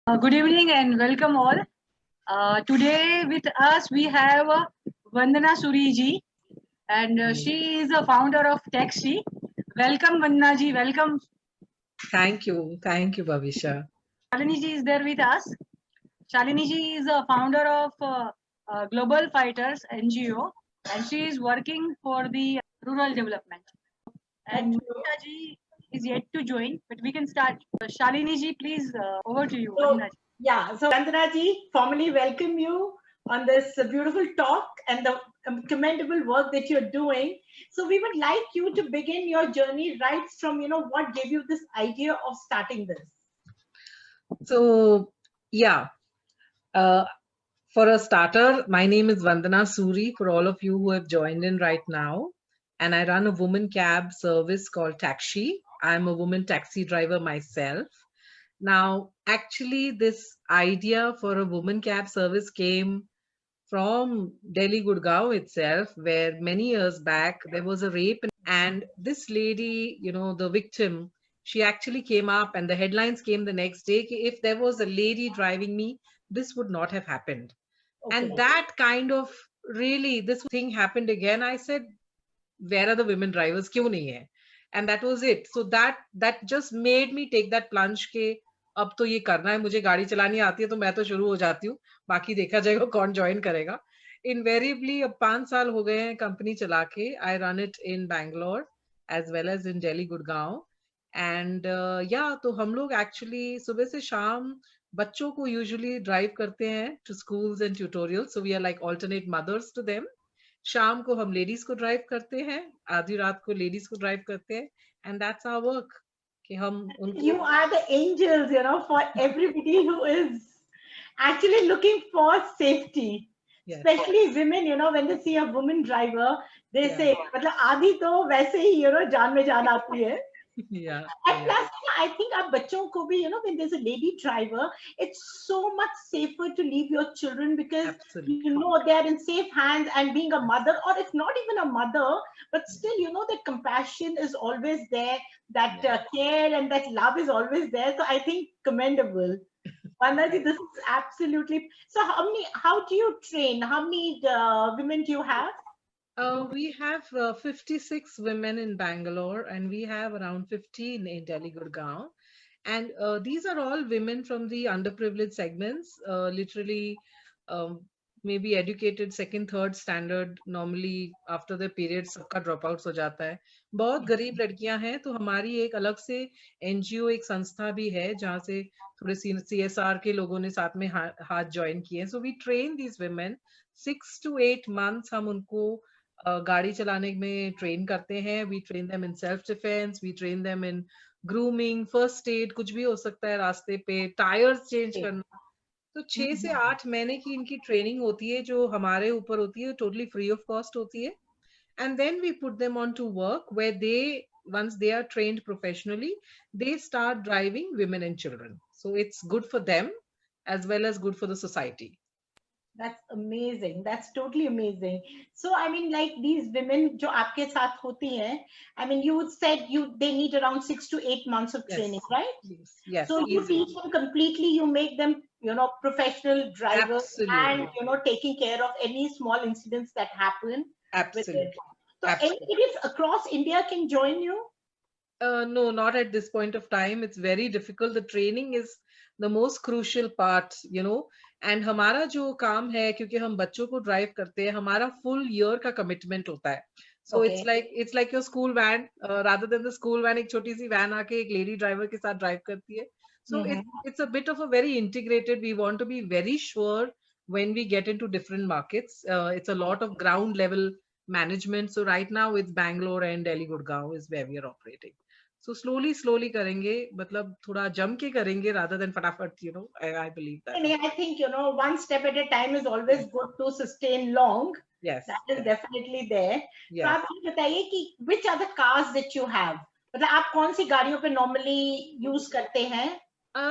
Good evening and welcome all. Today with us we have Vandana Suriji, and she is a founder of Taxi. Welcome Vandana ji, welcome. Thank you, Bhavisha. Shalini ji is there with us. Shalini ji is a founder of Global Fighters NGO, and she is working for the rural development. And Vanna ji is yet to join, but we can start. Shalini ji, please, over to you. So Vandana ji, formally welcome you on this beautiful talk and the commendable work that you're doing. So we would like you to begin your journey right from, what gave you this idea of starting this. So, for a starter, my name is Vandana Suri, for all of you who have joined in right now. And I run a woman cab service called Taxi. I'm a woman taxi driver myself. Now, actually, this idea for a woman cab service came from Delhi Gurgaon itself, where many years back there was a rape, and this lady, the victim, she actually came up, and the headlines came the next day. If there was a lady driving me, this would not have happened. Okay. And that kind of really, this thing happened again. I said, where are the women drivers? Kyun nahi hai? And that was it. So that just made me take that plunge के अब तो ये करना है, मुझे गाड़ी चलानी आती है तो मैं तो शुरू हो जाती हूँ, बाकी देखा जाएगा कौन ज्वाइन करेगा. Invariably अब 5 साल हो गए हैं कंपनी चला के. I run it in Bangalore as well as in Delhi Gurgaon. And तो हम लोग actually सुबह से शाम बच्चों को usually drive करते हैं to schools and tutorials. So we are like alternate mothers to them. शाम को हम लेडीज को ड्राइव करते हैं, आधी रात को लेडीज को ड्राइव करते हैं, and that's our work. कि हम उनको You are the angels, for everybody who is actually looking for safety. Yes. Especially women, when they see a woman driver, they say, मतलब आधी तो वैसे ही, जान में जान आती है. And plus, I think our bachon ko bhi, when there's a lady driver, it's so much safer to leave your children because they are in safe hands, and being a mother, or if not even a mother, but still, that compassion is always there, that care and that love is always there. So I think commendable. Vandaji, this is absolutely. So how do you train? How many women do you have? We have 56 women in Bangalore, and we have around 15 in Delhi Gurgaon. And these are all women from the underprivileged segments, literally maybe educated second, third standard. Normally after the period सबका dropouts हो जाता है. बहुत गरीब लड़कियां हैं, तो हमारी एक अलग से NGO एक संस्था भी है जहाँ से थोड़े CSR के लोगों ने साथ में हाथ join किए. So we train these women 6 to 8 months. हम उनको गाड़ी चलाने में ट्रेन करते हैं. We train them in self defence, we train them in grooming, first aid, कुछ भी हो सकता है रास्ते पे, टायर्स चेंज करना. तो 6 से 8 महीने की इनकी ट्रेनिंग होती है जो हमारे ऊपर होती है, टोटली फ्री ऑफ कॉस्ट होती है. And then we put them on to work where they once they are trained professionally, they start driving women and children. So it's good for them as well as good for the society. That's amazing. That's totally amazing. So, I mean, like these women जो आपके साथ होती हैं, I mean, you said they need around 6 to 8 months of training, right? Yes. So you teach them completely. You make them, professional drivers. Absolutely. And taking care of any small incidents that happen. Absolutely. So anybody across India can join you? No, not at this point of time. It's very difficult. The training is the most crucial part, and हमारा जो काम है, क्योंकि हम बच्चों को drive करते हैं, हमारा full year का commitment होता है. So it's like your school van, rather than the school van, एक छोटी सी van आके एक lady driver के साथ drive करती है. So it's a bit of a very integrated. We want to be very sure when we get into different markets. It's a lot of ground level management. So right now it's Bangalore and Delhi Gurgaon is where we are operating. So slowly करेंगे, मतलब थोड़ा जम के करेंगे rather than फटाफट, I believe that. I think, one step at a time is always good to sustain long. Yes. That is definitely there. Yes. So आप मुझे बताइए कि which are the cars that you have? मतलब आप कौन सी गाड़ियों पे normally use करते हैं?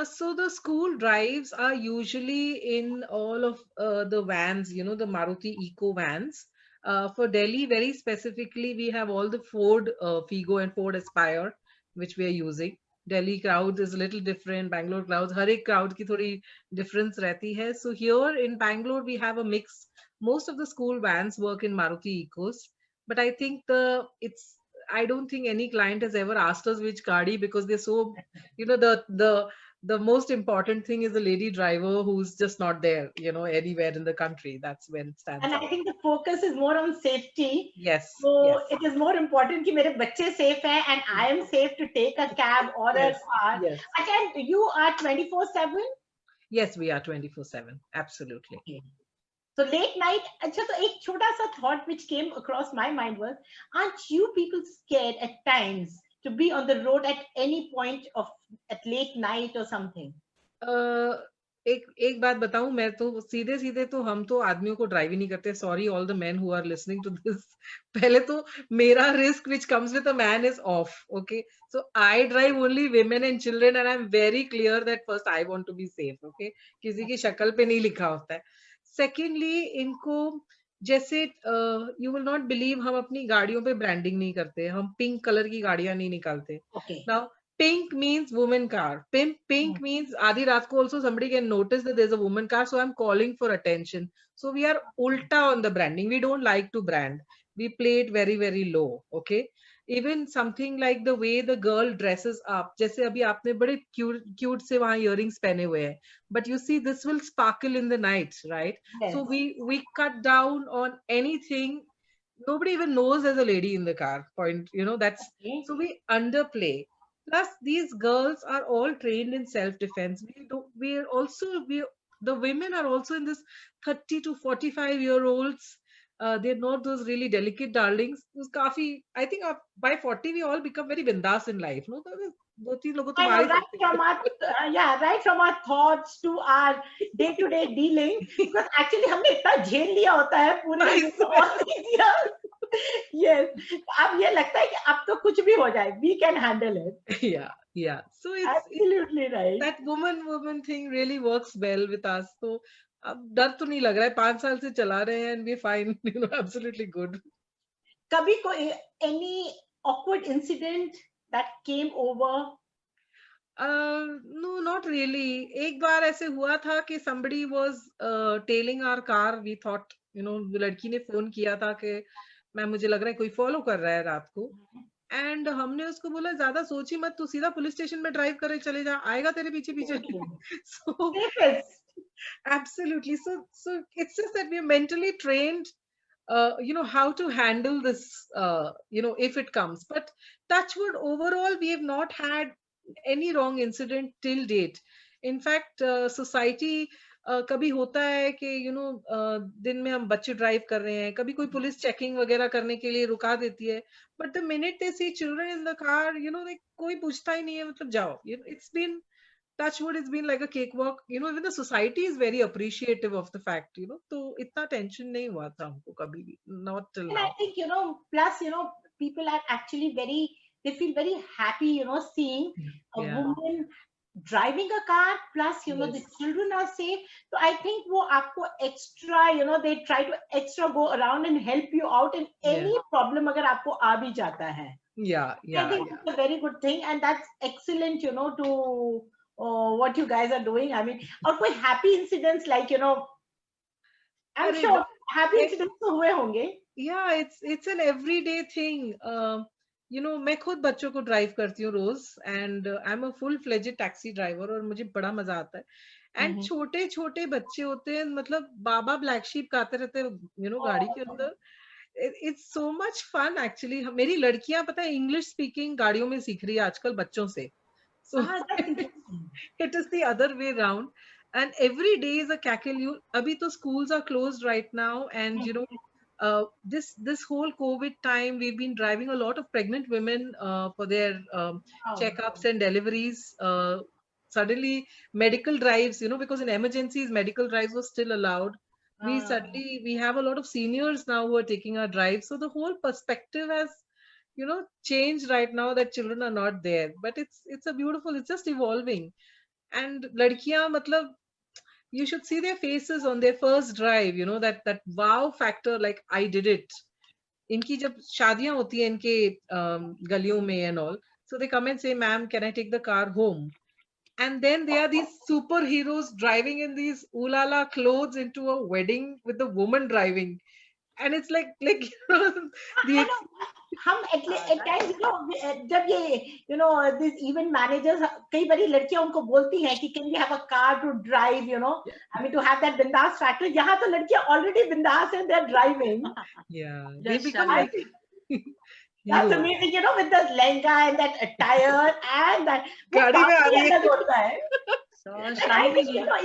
So the school drives are usually in all of the vans, the Maruti Eco vans. For Delhi, very specifically, we have all the Ford Figo and Ford Aspire, which we are using. Delhi crowd is a little different, Bangalore crowds, हर एक crowd की थोड़ी difference रहती है. So here in Bangalore we have a mix. Most of the school vans work in Maruti Ecos, but I think I don't think any client has ever asked us which gaadi, because they're so, the most important thing is the lady driver who's just not there, anywhere in the country. That's when it stands And I out. think the focus is more on safety. Yes. So yes. it is more important कि मेरे बच्चे safe हैं and I am safe to take a cab or Yes, a car. yes. And you are 24/7? Yes, we are 24/7. Absolutely. Okay. So late night, अच्छा तो एक छोटा सा thought which came across my mind was, aren't you people scared at times to be on the road at any point at late night or something? एक बात बताऊं, मैं तो सीधे सीधे तो हम तो आदमियों को ड्राइव ही नहीं करते. Sorry all the men who are listening to this. पहले तो मेरा risk which comes with a man is off. Okay, so I drive only women and children and I am very clear that first I want to be safe. Okay, किसी की शक्ल पे नहीं लिखा होता है. सेकेंडली, इनको जैसे यू विल नॉट बिलीव, हम अपनी गाड़ियों पे ब्रांडिंग नहीं करते. हम पिंक कलर की गाड़ियां नहीं निकालते. Okay. Now pink means woman car. Pink means आधी रात को also somebody can notice that there's a woman car, so I'm calling for attention. So we are ulta on the branding. We don't like to brand. We play it very very low. Okay. Even something like the way the girl dresses up. जैसे अभी आपने बड़े cute से वहाँ earrings पहने हुए हैं. But you see, this will sparkle in the night, right? Yes. So we cut down on anything. Nobody even knows there's a lady in the car. Point. That's Okay. so we underplay. Plus, these girls are all trained in self-defense. The women are also in this 30 to 45-year-olds. They're not those really delicate darlings. I think by 40 we all become very bindas in life. No, I know, right from our thoughts to our day-to-day dealing. Because actually हमने इतना झेल लिया होता है पूरे Yes. अब ये लगता है कि अब तो कुछ भी हो जाए, we can handle it. Yeah. So it's Absolutely right. That woman thing really works well with us. So अब डर तो नहीं लग रहा है. 5 साल से चला रहे हैं and we're fine. Absolutely good. कभी कोई any awkward incident that came over? No, not really. एक बार ऐसे हुआ था कि somebody was tailing our car. We thought, वो लड़की ने फोन किया था कि मैम मुझे लग रहा है कोई फॉलो कर रहा है रात को. एंड हमने उसको बोला ज्यादा सोची मत, तू सीधा पुलिस स्टेशन में ड्राइव करे चले जा, आएगा तेरे पीछे पीछे. So absolutely. So it's just that we are mentally trained, how to handle this, if it comes. But touch wood, overall we have not had any wrong incident till date. In fact, society कभी होता है कि दिन में हम बच्चे drive कर रहे हैं, कभी कोई पुलिस चेकिंग वगैरह करने के लिए रुका देती है. But the minute they see children in the car, कोई पूछता ही नहीं है, मतलब जाओ. It's been, touch wood, it's been like a cakewalk. Even the society is very appreciative of the fact. तो इतना टेंशन नहीं हुआ था हमको कभी भी, not till now. And I think plus people are actually they feel very happy seeing a woman driving a car, plus the children are safe. So I think वो आपको extra they try to extra go around and help you out in any problem अगर आपको आ भी जाता है. I think it's a very good thing, and that's excellent to what you guys are doing. I mean, और कोई happy incidents like I'm sure happy incidents तो हुए होंगे. Yeah, it's an everyday thing. मैं खुद बच्चों को ड्राइव करती हूँ रोज, and I am a full fledged taxi driver, और मुझे बड़ा मजा आता है. एंड छोटे छोटे बच्चे होते हैं, मतलब बाबा ब्लैक शीप गाते रहते हैं गाड़ी के अंदर. It's so much fun actually. मेरी लड़कियां पता है इंग्लिश स्पीकिंग गाड़ियों में सीख रही है आजकल बच्चों से. So it is the other way round, and every day is a cackle. अभी तो schools are closed right now, and this whole COVID time, we've been driving a lot of pregnant women for their checkups and deliveries. Suddenly medical drives, because in emergencies medical drives were still allowed. We have a lot of seniors now who are taking our drives. So the whole perspective has changed right now, that children are not there. But it's a beautiful, it's just evolving. And ladkiyan, matlab, you should see their faces on their first drive, that wow factor, like I did it. इनकी जब शादियां होती हैं इनके गलियों में and all, So they come and say, ma'am, can I take the car home? And then there are these superheroes driving in these ulala clothes into a wedding with the woman driving. And it's like you know, the I know. हम at times you know जब ये you know these event managers कई बारी लड़कियां उनको बोलती हैं कि can we have a car to drive, you know, I mean to have that bindas factor. यहाँ तो लड़कियां already bindas and they're driving. yeah, they Yes, become Shalini. like That's heroes. amazing, you know, with the lehenga and that attire and that वो गाड़ी में आ काफी रही है. अलग होता है. So And I Shalini think, ji, you know,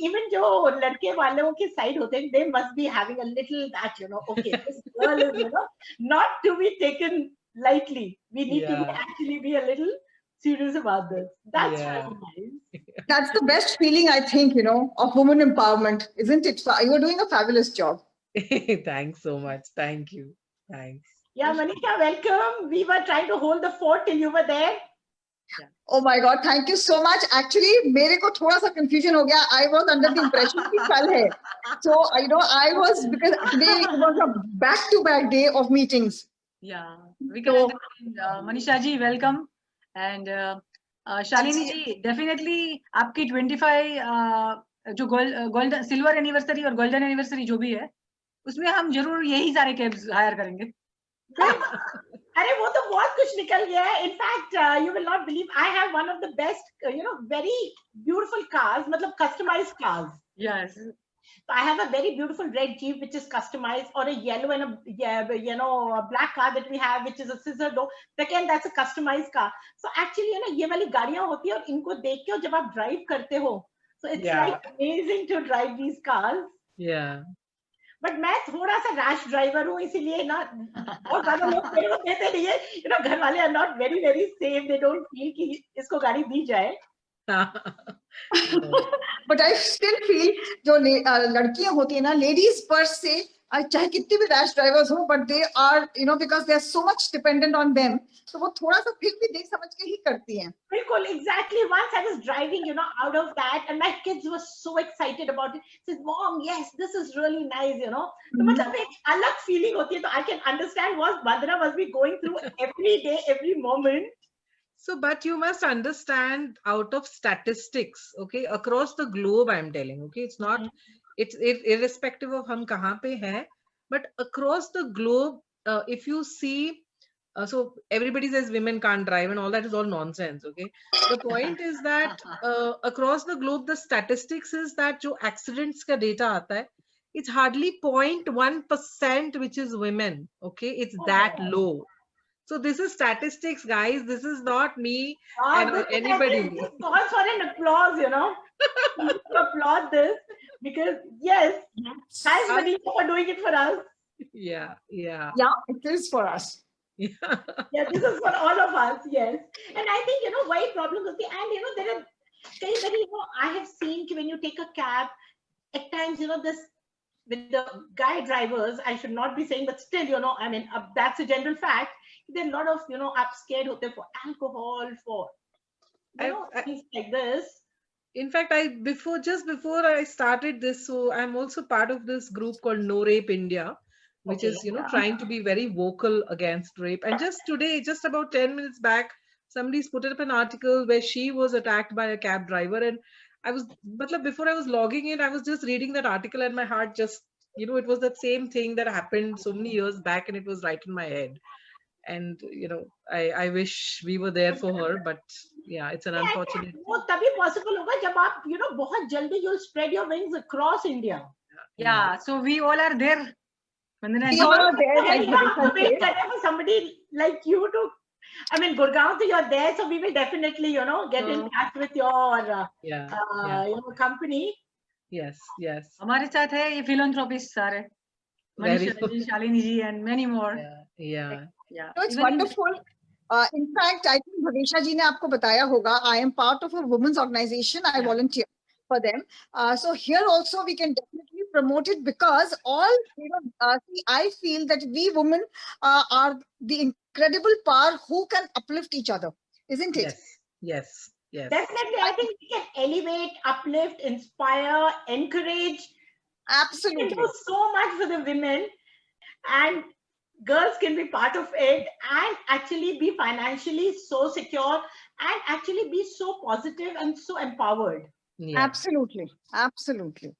even जो लड़के वालों की side होते हैं, they must be having a little that, you know, okay, this girl is, you know, not to be taken lightly. We need to be, Yeah. actually be a little serious about this. That's Yeah. really nice. That's the best feeling, I think, you know, of women empowerment, isn't it? You're doing a fabulous job. Thanks so much. Thank you. Thanks. Yeah, Manisha, welcome. We were trying to hold the fort till you were there. Oh my God, thank you so much. Actually, मेरे को थोड़ा सा confusion हो गया. I was under the impression कि कल है. So, you know, I was, because today was a back-to-back day of meetings. yeah, we can So- understand. Manisha ji, welcome. And Shalini ji, definitely आपकी 25 जो golden silver anniversary और golden anniversary जो भी है उसमें हम जरूर यही सारे कैब्स हायर करेंगे. अरे वो तो बहुत कुछ निकल गया है. In fact, you will not believe, I have one of the best, you know, very beautiful cars, मतलब customized cars. Yes. So I have a very beautiful red Jeep which is customized, or a yellow and you know, a black car that we have which is a scissor door. Again, that's a customized car. So actually, you know, ये वाली गाड़ियां होती है और इनको देख के जब आप drive करते हो, so it's Yeah. like amazing to drive these cars. Yeah. But मैं थोड़ा सा रैश ड्राइवर हूँ, इसीलिए ना बहुत ज्यादा लोग मेरे को देते नहीं है. यू नो, घर वाले are not very very safe. They don't feel कि इसको गाड़ी दी जाए. But I still feel जो लड़कियां होती है ना, ladies per se, चाहे कितनी भी रैश ड्राइवर्स हो, but they are, you know, because they are so much dependent on them, तो वो थोड़ा सा फिर भी देख समझ के ही करती हैं. बिल्कुल, exactly. Once I was driving, you know, out of that, and my kids were so excited about it. Said, "Mom, yes, this is really nice," you know. तो मतलब एक अलग feeling होती है. तो I can understand what Vandana must be going through every day, every moment. So, but you must understand, out of statistics, okay, across the globe, I'm telling, okay, it's not, it's irrespective of hum kahan pe hai, but across the globe, if you see, so everybody says women can't drive and all that is all nonsense, okay. The point is that across the globe, the statistics is that jo accidents ka data aata hai, it's hardly 0.1% which is women, okay, it's that low. So this is statistics, guys. This is not me and anybody. This calls for an applause, you know. We need to applaud this because yes, thanks Manisha for doing it for us. Yeah, yeah. Yeah, it is for us. Yeah. Yeah, this is for all of us. Yes, and I think, you know, why problems होती है. And you know, there are कई बारी, you know, I have seen कि when you take a cab, at times, you know, this with the guy drivers, I should not be saying, but still, you know, I mean, that's a general fact. There are a lot of, you know, up scared hote for alcohol, for, you know, things like this. In fact, just before I started this, so I'm also part of this group called No Rape India, which Okay, is, you know, trying to be very vocal against rape. And just today, just about 10 minutes back, somebody's put up an article where she was attacked by a cab driver. And I was, but before I was logging in, I was just reading that article and my heart just, you know, it was that same thing that happened so many years back and it was right in my head. And, you know, I wish we were there for her, but yeah, it's an unfortunate. वो तभी possible होगा जब आप, you know, बहुत जल्दी you'll spread your wings across India. Yeah, so we all are there. Vandana We ji. all are there, like And, you know, Bhavika wait said. for somebody like you to, I mean, Gurgaon, so you're there, so we will definitely, you know, get in touch with your, Yeah. you know, company. Yes, yes. हमारे साथ है ये philanthropists सारे. Very Manisha ji, Shalini ji, and many more. Yeah. Yeah. No, it's Even wonderful. In fact, I think Bhavisha ji ने आपको बताया होगा, I am part of a women's organization. I volunteer for them. So here also we can definitely promote it because all, you know, see, I feel that we women are the incredible power who can uplift each other, isn't it? Yes. Definitely, I think we can elevate, uplift, inspire, encourage. We Absolutely. can do so much for the women. And girls can be part of it and actually be financially so secure and actually be so positive and so empowered. Yeah. Absolutely. Absolutely.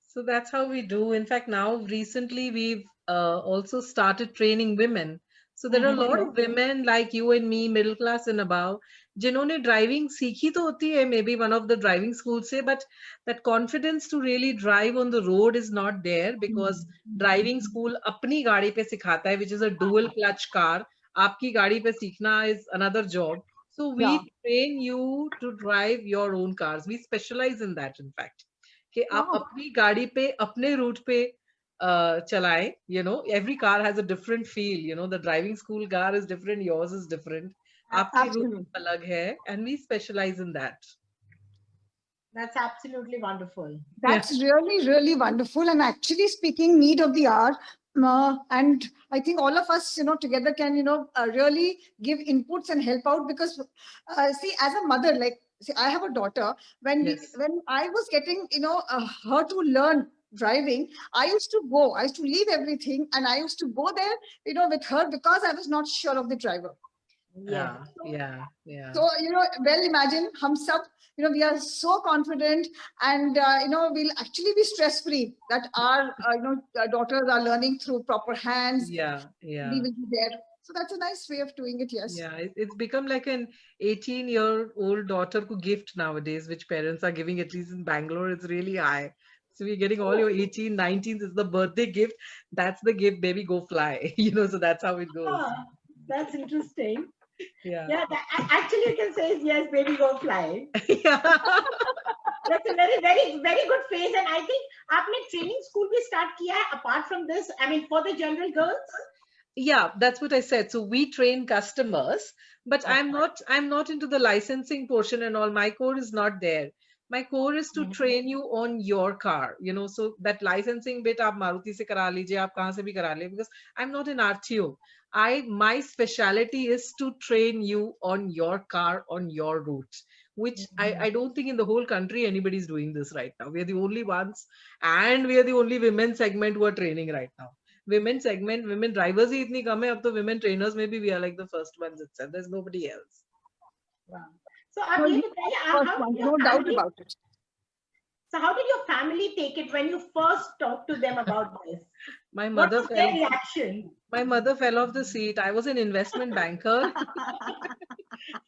So that's how we do. In fact, now recently we've also started training women. So there are a lot of women like you and me, middle class and above, जिन्होंने driving सीखी तो होती है, maybe one of the driving schools से, but that confidence to really drive on the road is not there because driving school अपनी गाड़ी पे सिखाता है, which is a dual clutch car. आपकी गाड़ी पे सीखना is another job. So we train you to drive your own cars. We specialize in that, in fact. कि आप अपनी गाड़ी पे अपने रूट पे चलाएं, you know, every car has a different feel, you know, the driving school car is different, yours is different, आपकी root अलग है, and we specialize in that. That's absolutely wonderful. That's really, really wonderful. And actually speaking, need of the hour. And I think all of us, you know, together can, you know, really give inputs and help out because, see, as a mother, like, see, I have a daughter. When when I was getting, you know, her to learn driving, I used to leave everything and I used to go there, you know, with her because I was not sure of the driver. Yeah. So, you know, well, imagine hum sab, you know, we are so confident and, you know, we'll actually be stress-free that our, you know, daughters are learning through proper hands. Yeah. We will be there. So that's a nice way of doing it, yes. Yeah, it's become like an 18-year-old daughter ko gift nowadays, which parents are giving, at least in Bangalore, it's really high. So we're getting all your 18, 19, is the birthday gift. That's the gift, baby, go fly. You know, so that's how it goes. Oh, that's interesting. Yeah. Actually, you can say, yes, baby, go fly. Yeah. That's a very, very, very good phrase. And I think आपने training school भी start किया है apart from this, I mean, for the general girls? Yeah, that's what I said. So we train customers, but I'm not into the licensing portion and all. My core is not there. My core is to train you on your car, you know, so that licensing bit आप मारुति से करा लीजिए, आप कहाँ से भी करा लीजिए, because I'm not an RTO. My speciality is to train you on your car, on your route, which I don't think in the whole country anybody's doing this right now. We are the only ones, and we are the only women segment who are training right now. Women segment, women drivers ही इतनी कम है, अब तो women trainers maybe we are like the first ones itself. There's nobody else. Wow. So आप ये बताइए, no doubt about it. So how did your family take it when you first talked to them about this? My mother What was their reaction? My mother fell off the seat. I was an investment banker.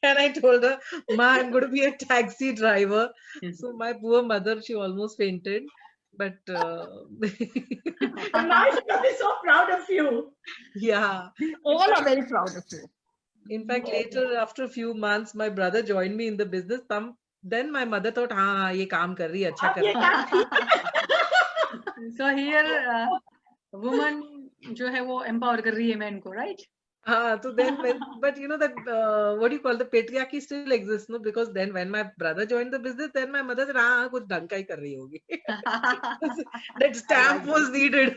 And I told her, Ma, I'm going to be a taxi driver. So my poor mother, she almost fainted. But now she must be so proud of you. Yeah. All are very proud of you. In fact, later, after a few months, my brother joined me in the business. Then my mother thought, हाँ ये काम कर रही है, अच्छा कर रही है. So here, woman जो है वो empower कर रही है men को, right? So then, but you know that what do you call, the patriarchy still exists, no? Because then when my brother joined the business, then my mother said, हाँ कुछ ढंग का ही कर रही होगी. That stamp was needed.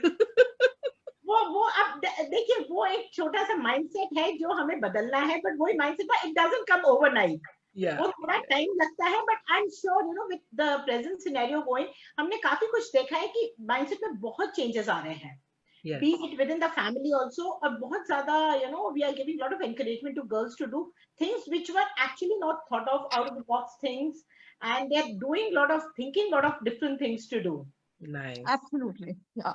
वो अब देखिए वो एक छोटा सा mindset है जो हमें बदलना है, but वही mindset but it doesn't come overnight. Yeah. वो थोड़ा time लगता है, but I'm sure, you know, with the present scenario going, हमने काफी कुछ देखा है कि mindset में बहुत changes आ रहे हैं. Yes. Be it within the family also, और बहुत ज़्यादा, you know, we are giving a lot of encouragement to girls to do things which were actually not thought of, out of the box things, and they are doing a lot of thinking, a lot of different things to do. Nice. Absolutely. Yeah.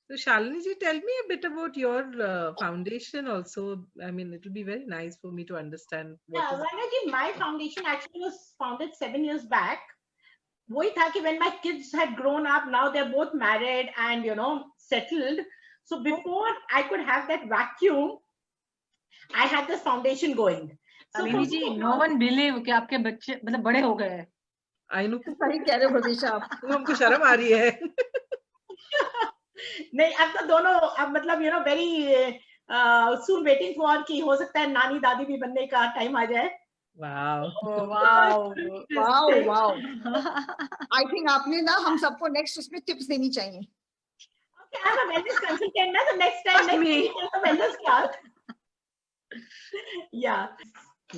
So Shalini ji, tell me a bit about your foundation also. I mean, it will be very nice for me to understand. Yeah, Vanya ji, my foundation actually was founded 7 years back. वही था कि when my kids had grown up, now they're both married and, you know, settled. So before I could have that vacuum, I had this foundation going. So Shalini ji, no one believe कि आपके बच्चे मतलब बड़े हो गए. I know. सही कह रहे हो भविष्य आप. हमको शर्म आ रही है. नहीं, अब तो दोनों अब मतलब, you know, very soon waiting for कि हो सकता है नानी दादी भी बनने का टाइम आ जाए. Wow. Oh, wow. Wow, wow. I think आपने ना हम सबको next उसमें tips देनी चाहिए. Okay, I'm a wellness consultant ना, so next time next week a wellness class. Yeah.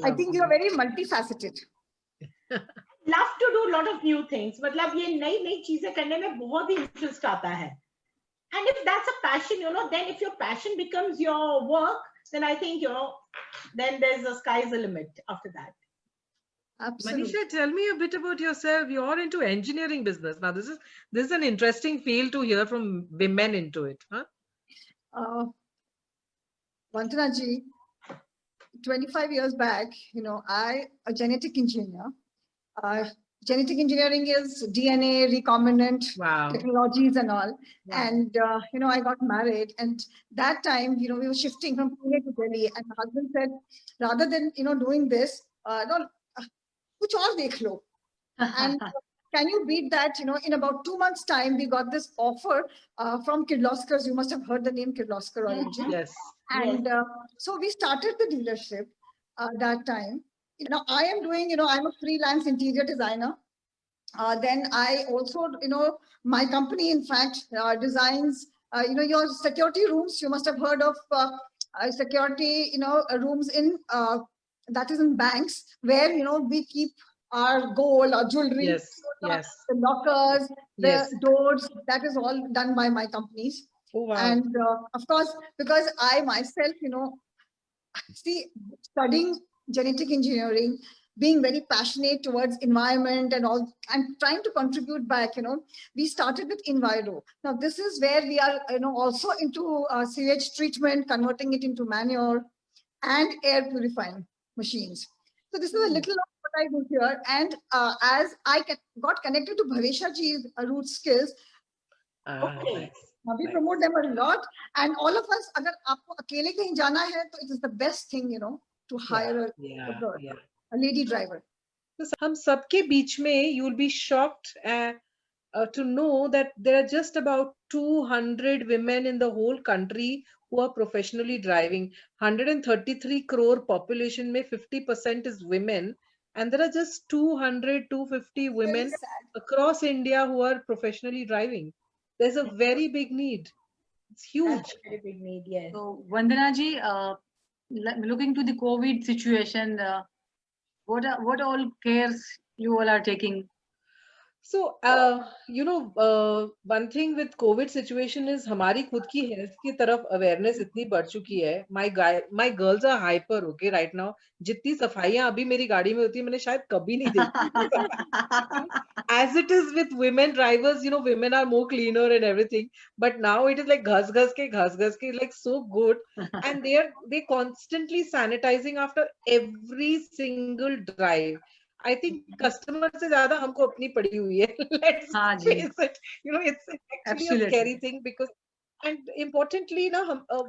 I think you're very multifaceted. Love to do a lot of new things. मतलब ये नई नई चीजें करने में बहुत ही interest आता है. And if that's a passion, then if your passion becomes your work, then I think, then there's the sky's the limit after that. Absolutely. Manisha, tell me a bit about yourself. You're into engineering business. Now, this is an interesting field to hear from women into it, huh? Vandana ji, 25 years back, I a genetic engineer. Genetic engineering is DNA, recombinant Wow. technologies and all. Wow. And, I got married, and that time, we were shifting from Pune to Delhi, and my husband said, rather than, doing this, no, kuch aur dekh lo. And can you beat that? In about 2 months' time, we got this offer from Kirloskar. You must have heard the name Kirloskar or engine. Yes. And so we started the dealership that time. I am doing, I'm a freelance interior designer. Then I also, my company, in fact, designs, your security rooms. You must have heard of security, rooms in, that is in banks, where, we keep our gold, our jewelry, Yes. Yes. the lockers, the Yes. doors. That is all done by my companies. Oh, wow. And of course, because I myself, see, studying genetic engineering, being very passionate towards environment and all, and trying to contribute back, we started with Enviro. Now, this is where we are, also into sewage treatment, converting it into manure and air purifying machines. So this is a little of what I do here. And as I got connected to Bhavesha ji's root skills, Okay. we promote them a lot, and all of us, agar aapko akele kahin jana hai, to it is the best thing, to hire a lady driver. So, hum sabke beech mein, you'll be shocked to know that there are just about 200 women in the whole country who are professionally driving. 133 crore population mein 50% is women, and there are just 250 women across India who are professionally driving. There's a very big need. It's huge. That's a very big need, yes. So, Vandana ji, looking to the COVID situation, what all cares you all are taking? So, one thing with COVID situation is हमारी खुद की health की तरफ awareness इतनी बढ़ चुकी है. My girls are hyper, okay, right now. जितनी सफाइयाँ अभी मेरी गाड़ी में होती है, मैंने शायद कभी नहीं देखी. As it is with women drivers, women are more cleaner and everything. But now it is like घस घस के, like so good. And they constantly sanitizing after every single drive. I think customer से ज़्यादा हमको अपनी पड़ी हुई है. Let's face it. It's actually a scary thing because, and importantly ना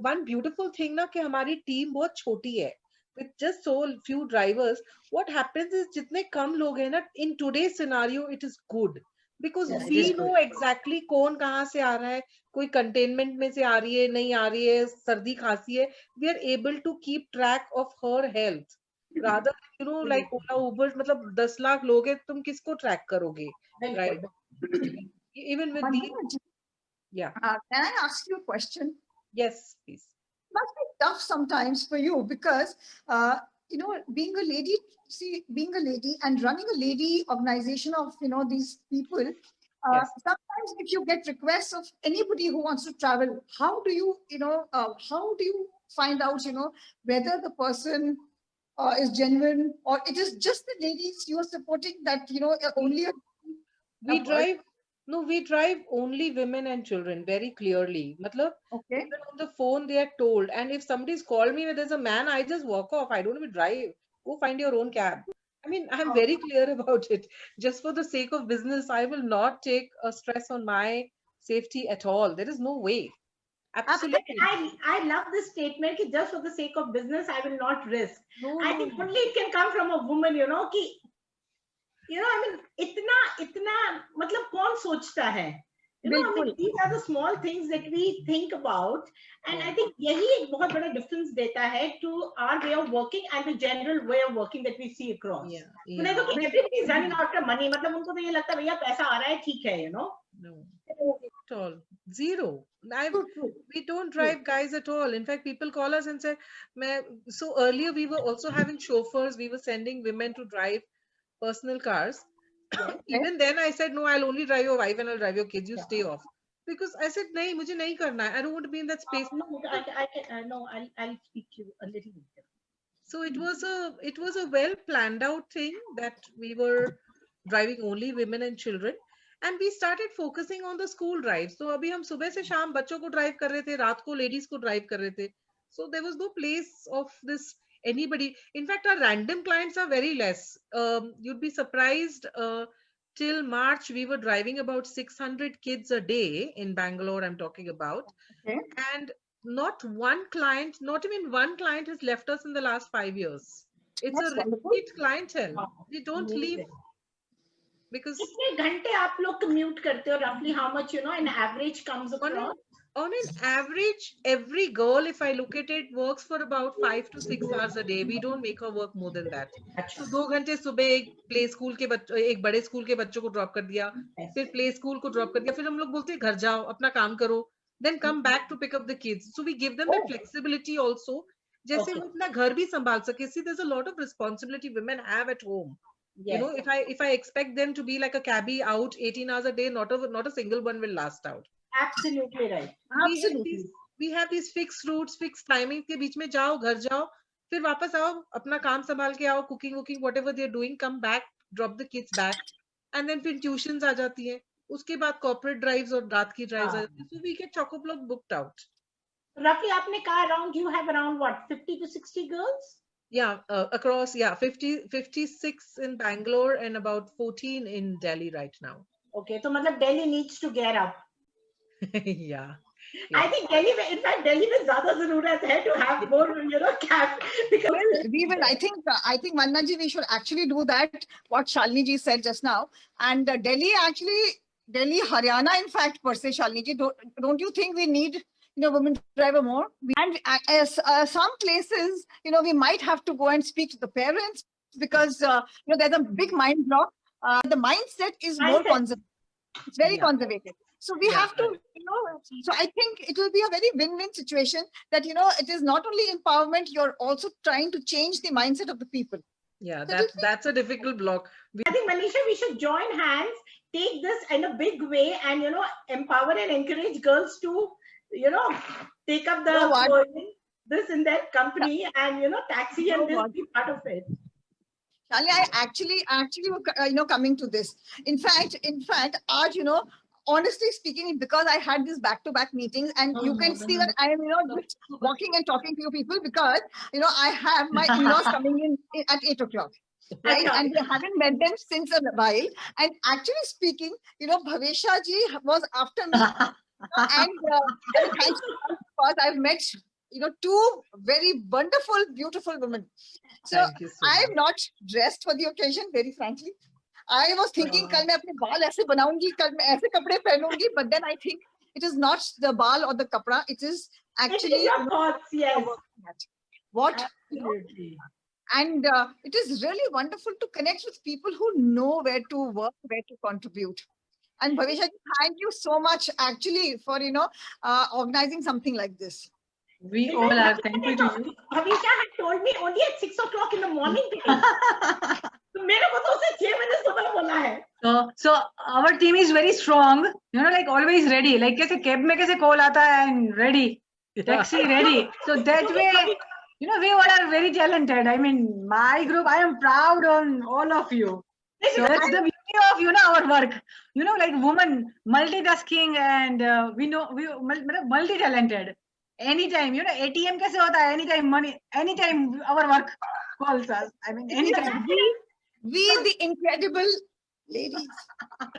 one beautiful thing ना कि हमारी team बहुत छोटी है. With just so few drivers, what happens is जितने कम लोग हैं ना, in today's scenario it is good because we know exactly कौन कहाँ से आ रहा है, कोई containment में से आ रही है, नहीं आ रही है, सर्दी खांसी है. We are able to keep track of her health. Rather, like Ola, Uber, मतलब 10 लाख लोग हैं, तुम किसको track करोगे, right? Even with these, yeah. Can I ask you a question? Yes, please. It must be tough sometimes for you because, being a lady, being a lady and running a lady organization of, these people, sometimes if you get requests of anybody who wants to travel, how do you, how do you find out, whether the person is genuine or it is just the ladies you are supporting that, only we drive only women and children very clearly. Matlab, okay. Even on the phone they are told, and if somebody's called me where there's a man, I just walk off. I don't even drive. Go find your own cab. I mean, I'm very clear about it. Just for the sake of business, I will not take a stress on my safety at all. There is no way. Absolutely. I love this statement कि just for the sake of business I will not risk. I think only it can come from a woman, कि I mean इतना मतलब कौन सोचता है? I mean, these are the small things that we think about, and I think यही एक बहुत बड़ा difference देता है to our way of working and the general way of working that we see across. नहीं तो everybody is running after money. मतलब उनको तो ये लगता है भैया पैसा आ रहा है ठीक है, No, at all. Zero. We don't drive guys at all. In fact, people call us and say, so earlier we were also having chauffeurs. We were sending women to drive personal cars. Even then I said, no, I'll only drive your wife and I'll drive your kids. You stay off. because I said नहीं मुझे नहीं करना है. I don't want to be in that space. I'll speak to you a little bit. So it was a well planned out thing that we were driving only women and children, and we started focusing on the school drives. So अभी हम सुबह से शाम बच्चों को drive कर रहे थे, रात को ladies को drive कर रहे थे. So there was no place of this anybody. In fact, our random clients are very less. You'd be surprised. Till March, we were driving about 600 kids a day in Bangalore. I'm talking about, Okay. and not one client, not even one client has left us in the last 5 years. It's That's a wonderful. repeat clientele. Wow. They don't leave because कितने घंटे आप लोग commute करते हो roughly? How much, you know, an average comes across? on an average, every girl, if I look at it, works for about 5 to 6 hours a day. We don't make her work more than that. So 2 घंटे सुबह एक play school के बच्चों, एक बड़े school के बच्चों को ड्रॉप कर दिया, फिर प्ले स्कूल को ड्रॉप कर दिया, फिर हम लोग बोलते हैं घर जाओ अपना काम करो, then come back to pick up the kids. So we give them that flexibility also, जैसे वो अपना घर भी संभाल सके. See, there's a lot of responsibility women have at home. You know, if I expect them to be like a cabbie out 18 hours a day, not a single one will last out. Absolutely right. Absolutely. We have these fixed routes, fixed timings के बीच में जाओ, घर जाओ, फिर वापस आओ, अपना काम संभाल के आओ, cooking, whatever they're doing, come back, drop the kids back, and then फिर tuitions आ जाती हैं. उसके बाद corporate drives और रात की drives आ जाती हैं. So we get chock-a-block booked out. Roughly, आपने कहा around, you have around what, 50 to 60 girls? Yeah, across, 56 in Bangalore and about 14 in Delhi right now. Okay, so मतलब Delhi needs to gear up. Yeah. I think Delhi, in fact, Delhi में ज़्यादा ज़रूरत है to have more, you know, cab, because We will. I think Vandana ji, we should actually do that. What Shalini ji said just now, and Delhi, Haryana, in fact, per se, Shalini ji, don't you think we need, women driver more? And as some places, we might have to go and speak to the parents because there's a big mind block. The mindset is more conservative. It's very conservative. So we have to, so I think it will be a very win-win situation that, it is not only empowerment, you're also trying to change the mindset of the people. Yeah, that's a difficult block. I think, Manisha, we should join hands, take this in a big way and, empower and encourage girls to, take up this in their company and, taxi and this be part of it. Shalini, I actually, coming to this. In fact, Aaj, honestly speaking, because I had these back-to-back meetings and you can see that I am, walking and talking to you people because, I have my in-laws coming in at 8 o'clock. Right? And we haven't met them since a while. And actually speaking, Bhavesha ji was after me. And thanks because I've met, two very wonderful, beautiful women. So I am not dressed for the occasion, very frankly. I was thinking, कल मैं अपने बाल ऐसे बनाऊंगी, कल मैं ऐसे कपड़े पहनूंगी, but then I think it is not the baal or the kapra, it is actually your thoughts, yes. What, and it is really wonderful to connect with people who know where to work, where to contribute. And Bhavesha, thank you so much actually for, organizing something like this. We all are thankful to you. Bhavesha had told me only at 6 o'clock in the morning today. So our team is very strong, like always ready. Like कैसे cab में कैसे call आता है and ready, taxi ready. So that way, we all are very talented. I mean, my group, I am proud on all of you. So that's the beauty of, our work. Like woman multitasking and we multi-talented. Anytime, ATM कैसे होता है? Anytime money, anytime our work calls us. I mean, anytime. We the incredible ladies.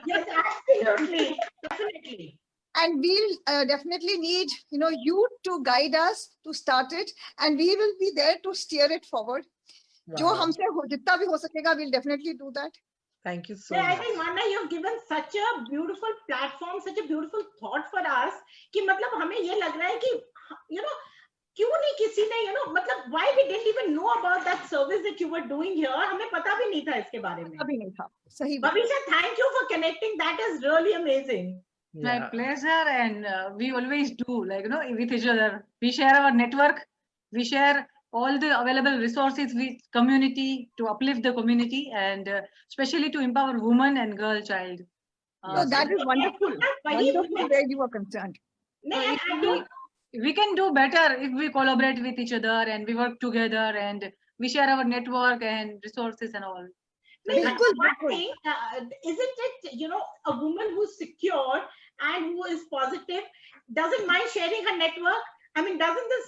Yes, absolutely, definitely. And we'll definitely need, you to guide us to start it, and we will be there to steer it forward. जो हमसे जितना भी हो सकेगा, we'll definitely do that. Thank you so much. I think, Manna, you've given such a beautiful platform, such a beautiful thought for us. कि मतलब हमें ये लग रहा है कि, क्यों नहीं किसी ने, मतलब why we didn't even know about that service that you were doing here. हमें पता भी नहीं था इसके बारे में. अभी नहीं था. सही. Bhavesha, thank you for connecting. That is really amazing. My pleasure, and we always do, like, with each other. We share our network. We share all the available resources with community to uplift the community and especially to empower women and girl child. So that is wonderful. Wonderful where you are concerned. We can do better if we collaborate with each other and we work together and we share our network and resources and all. Isn't it, you know, a woman who's secure and who is positive doesn't mind sharing her network? I mean, isn't this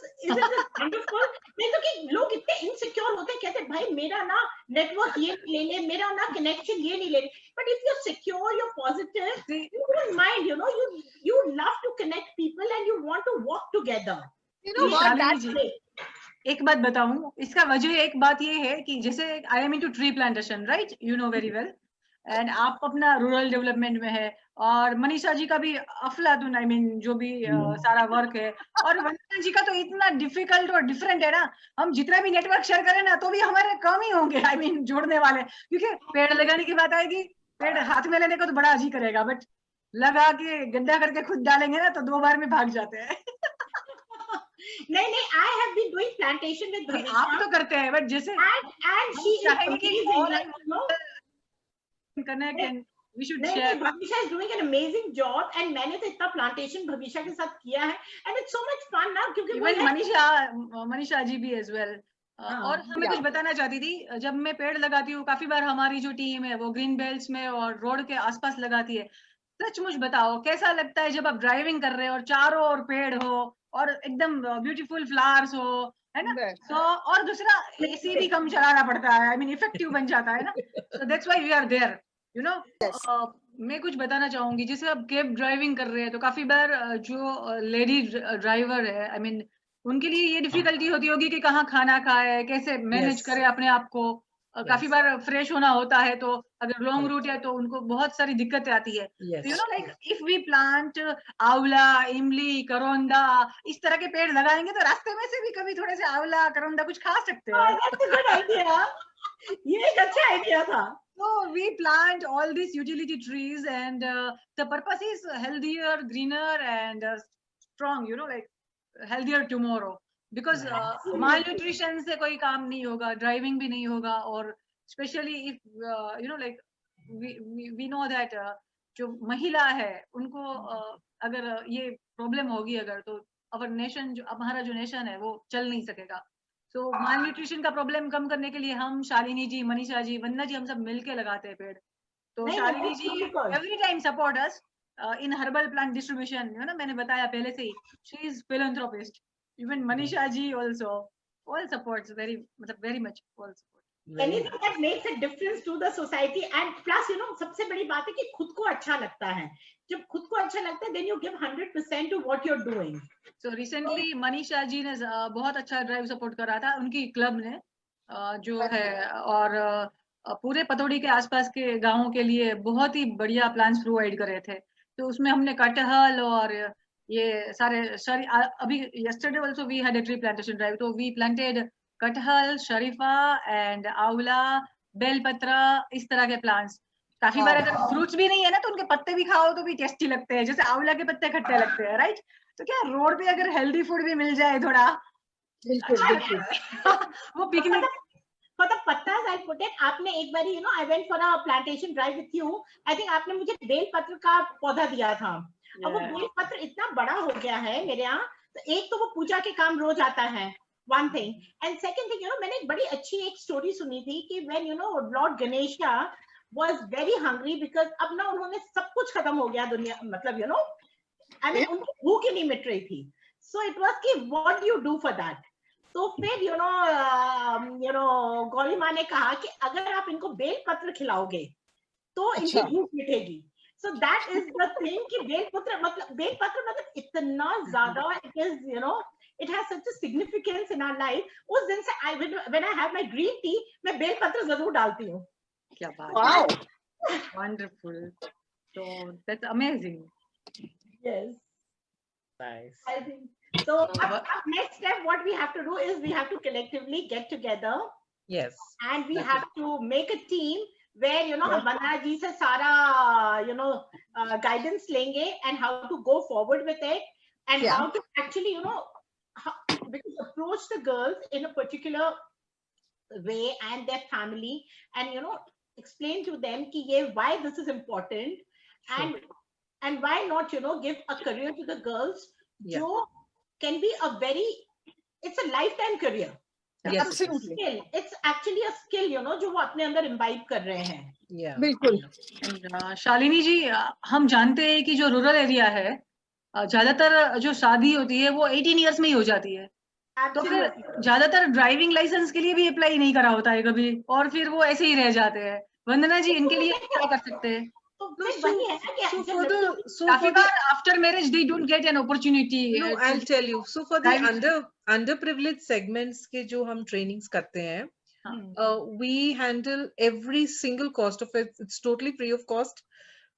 wonderful? नहीं तो कि लोग इतने insecure होते हैं, कहते हैं भाई मेरा ना network ये ले ले, मेरा ना connection ये नहीं ले ले. But if you're secure, you're positive, you don't mind, you know, you love to connect people and you want to work together. You know what? That's great. एक बात बताऊं, इसका वजह एक बात ये है कि जैसे I am into tree plantation, right, you know very well, and आप अपना रूरल डेवलपमेंट में है, और मनीषा जी का भी अफलातून, आई मीन जो भी सारा वर्क है, और वंदना जी का तो इतना डिफिकल्ट और डिफरेंट है ना, हम जितना भी नेटवर्क शेयर करें ना तो भी हमारे कम ही होंगे, आई मीन जोड़ने वाले, क्योंकि पेड़ लगाने की बात आएगी, पेड़ हाथ में लेने को तो बड़ा अजी करेगा, बट लगा के गड्ढा करके खुद डालेंगे ना तो 2 बार में भाग जाते हैं. नहीं, I have been doing plantation with Bhavisha. आप तो करते हैं, बट जैसे and she is amazing, you know, connect and we should नहीं, share. Bhavisha is doing an amazing job and मैंने तो इतना plantation Bhavisha के साथ किया है and it's so much fun ना, क्योंकि Even मनीषा जी भी as well. और मैं कुछ बताना चाहती थी, जब मैं पेड़ लगाती हूँ, काफी बार हमारी जो टीम है वो ग्रीन बेल्ट्स में और रोड के आसपास लगाती है. सचमुच बताओ कैसा लगता है जब आप ड्राइविंग कर रहे हो और चारों ओर पेड़ हो और एकदम ब्यूटीफुल फ्लावर्स हो, है ना. तो और दूसरा एसी भी कम चलाना पड़ता है, आई मीन इफेक्टिव बन जाता है ना. So that's why we are there, you know. मैं कुछ बताना चाहूंगी, जैसे आप कैब ड्राइविंग कर रहे हैं तो काफी बार जो लेडी ड्राइवर है, आई मीन उनके लिए ये डिफिकल्टी होती होगी कि कहाँ खाना खाए, कैसे मैनेज करे अपने आप को. काफी बार फ्रेश होना होता है, तो अगर लॉन्ग रूट है तो उनको बहुत सारी दिक्कतें आती है. You know, like if we plant amla, imli, करोंदा, इस तरह के पेड़ लगाएंगे तो रास्ते में से भी कभी थोड़े से आंवला, करोंदा कुछ खा सकते हैं. That's a good idea. ये एक अच्छा आइडिया था. So we plant all these utility trees and the purpose is healthier, greener and strong, you know, like healthier tomorrow. Because malnutrition से कोई काम नहीं होगा, ड्राइविंग भी नहीं होगा, और specially if you know like we know that जो महिला है उनको अगर ये प्रॉब्लम होगी अगर, तो अवर नेशन, जो हमारा जो नेशन है वो चल नहीं सकेगा. सो मालन्यूट्रिशन का प्रॉब्लम कम करने के लिए हम शालिनी जी, मनीषा जी, वंदना जी, हम सब मिलके लगाते हैं पेड़. तो Shalini ji every time support us in herbal plant distribution, you know, मैंने बताया पहले से ही, she is philanthropist. Even Manisha ji also all supports very much all support. Anything that makes a difference to the society, and plus you know सबसे बड़ी बात है कि खुद को अच्छा लगता है. जब खुद को अच्छा लगता है then you give 100% to what you're doing. So recently Manisha ji ने बहुत अच्छा ड्राइव सपोर्ट करा था उनकी क्लब ने, जो है, और पूरे पतौड़ी के आसपास के गांवों के लिए बहुत ही बढ़िया प्लान्स प्रोवाइड करे थे. तो उसमें हमने कटहल और ये सारे अभी yesterday also we had a tree plantation drive, तो we planted कटहल, शरीफा एंड आंवला, बेलपत्र, इस तरह के प्लांट्स. काफी बार अगर फ्रूट्स भी नहीं है ना तो उनके पत्ते भी खाओ तो भी टेस्टी लगते हैं, जैसे आंवला के पत्ते खट्टे लगते हैं, राइट. तो क्या रोड पे अगर हेल्दी फूड भी मिल जाए थोड़ा, वो picnic. For the pattas, I'll put it. आपने एक बारी, you know, I went for a plantation drive with you. I think आपने मुझे बेल पत्र का पौधा दिया था. अब वो बेल पत्र इतना बड़ा हो गया है मेरे यहाँ, तो एक तो वो पूजा के काम रोज आता है, one thing, and second thing, you know, मैंने एक बड़ी अच्छी एक स्टोरी सुनी थी कि when you know Lord Ganesha was very hungry because अब ना उन्होंने सब कुछ खत्म हो गया दुनिया, मतलब you know, I mean उनकी भूख ही नहीं मिट रही थी. So it was कि what do you do for that? तो फिर you know गौरी माँ ने कहा कि अगर आप इनको बेल पत्र खिलाओगे तो इनकी भूख मिटेगी. So that is the thing कि बेल पत्र मतलब इतना ज्यादा, it is, you know, it has such a significance in our life. उस दिन से when I have my green tea, मैं बेल पत्र जरूर डालती हूँ. क्या बात है. Wonderful. So that's amazing. Yes. Nice. I think so. Next step, what we have to do is we have to collectively get together. Yes. And we have to make a team where, you know, हम वंदना जी से सारा, you know, guidance लेंगे and how to go forward with it and how to actually, you know, approach the girls in a particular way and their family, and you know, explain to them कि ये why this is important and why not, give a career to the girls, Yeah. jo can be it's a lifetime career. Yes, Absolutely. It's actually a skill, जो वो अपने अंदर imbibe कर रहे हैं. Yeah. बिल्कुल. शालिनी जी, हम जानते हैं कि जो रूरल एरिया है, ज्यादातर जो शादी होती है वो 18 इयर्स में ही हो जाती है. तो फिर ज्यादातर ड्राइविंग लाइसेंस के लिए भी अप्लाई नहीं करा होता है कभी, और फिर वो ऐसे ही रह जाते हैं. वंदना जी, इनके लिए क्या कर सकते हैं? काफी बार after marriage they don't get an opportunity. No, I'll tell you. So for the underprivileged segments के जो हम trainings करते हैं, we handle every single cost of it. It's totally free of cost.